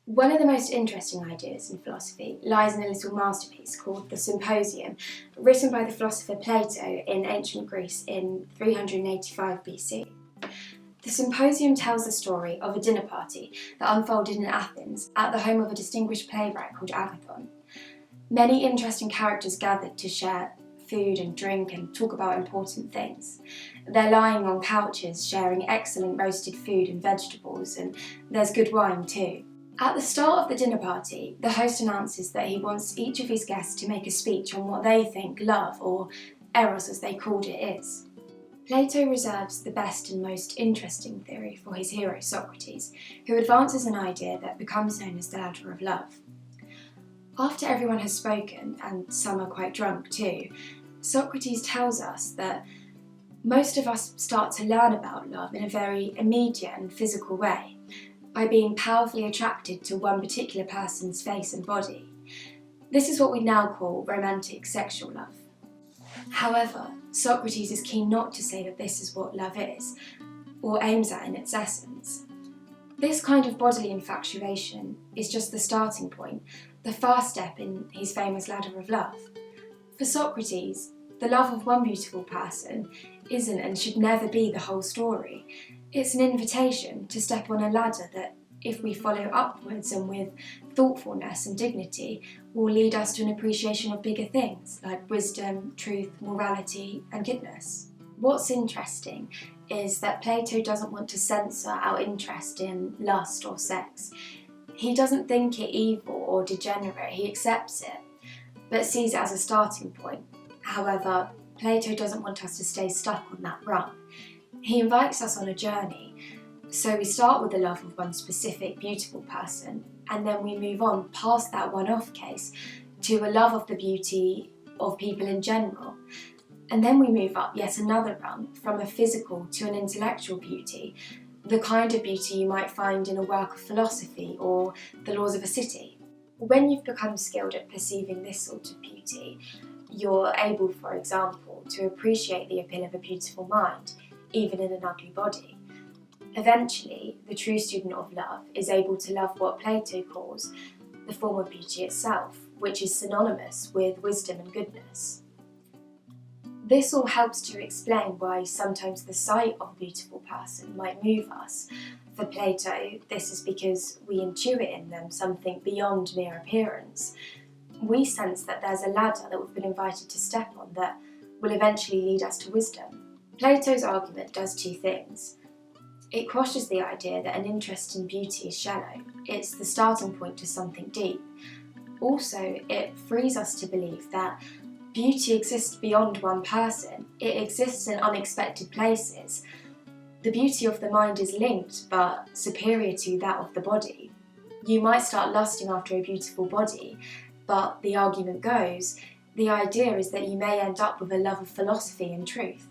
One of the most interesting ideas in philosophy lies in a little masterpiece called the Symposium, written by the philosopher Plato in ancient Greece in 385 BC. The Symposium tells the story of a dinner party that unfolded in Athens at the home of a distinguished playwright called Agathon. Many interesting characters gathered to share food and drink and talk about important things. They're lying on couches sharing excellent roasted food and vegetables, and there's good wine too. At the start of the dinner party, the host announces that he wants each of his guests to make a speech on what they think love, or eros as they called it, is. Plato reserves the best and most interesting theory for his hero Socrates, who advances an idea that becomes known as the ladder of love. After everyone has spoken, and some are quite drunk too, Socrates tells us that most of us start to learn about love in a very immediate and physical way, by being powerfully attracted to one particular person's face and body. This is what we now call romantic sexual love. However, Socrates is keen not to say that this is what love is, or aims at in its essence. This kind of bodily infatuation is just the starting point, the first step in his famous ladder of love. For Socrates, the love of one beautiful person isn't and should never be the whole story. It's an invitation to step on a ladder that, if we follow upwards and with thoughtfulness and dignity, will lead us to an appreciation of bigger things like wisdom, truth, morality, and goodness. What's interesting is that Plato doesn't want to censor our interest in lust or sex. He doesn't think it evil or degenerate, he accepts it, but sees it as a starting point. However, Plato doesn't want us to stay stuck on that rung. He invites us on a journey, so we start with the love of one specific beautiful person, and then we move on past that one-off case to a love of the beauty of people in general. And then we move up yet another rung from a physical to an intellectual beauty, the kind of beauty you might find in a work of philosophy or the laws of a city. When you've become skilled at perceiving this sort of beauty, you're able, for example, to appreciate the appeal of a beautiful mind, even in an ugly body. Eventually, the true student of love is able to love what Plato calls the form of beauty itself, which is synonymous with wisdom and goodness. This all helps to explain why sometimes the sight of a beautiful person might move us. For Plato, this is because we intuit in them something beyond mere appearance. We sense that there's a ladder that we've been invited to step on that will eventually lead us to wisdom. Plato's argument does two things. It quashes the idea that an interest in beauty is shallow. It's the starting point to something deep. Also, it frees us to believe that beauty exists beyond one person. It exists in unexpected places. The beauty of the mind is linked, but superior to that of the body. You might start lusting after a beautiful body, but the argument goes, the idea is that you may end up with a love of philosophy and truth.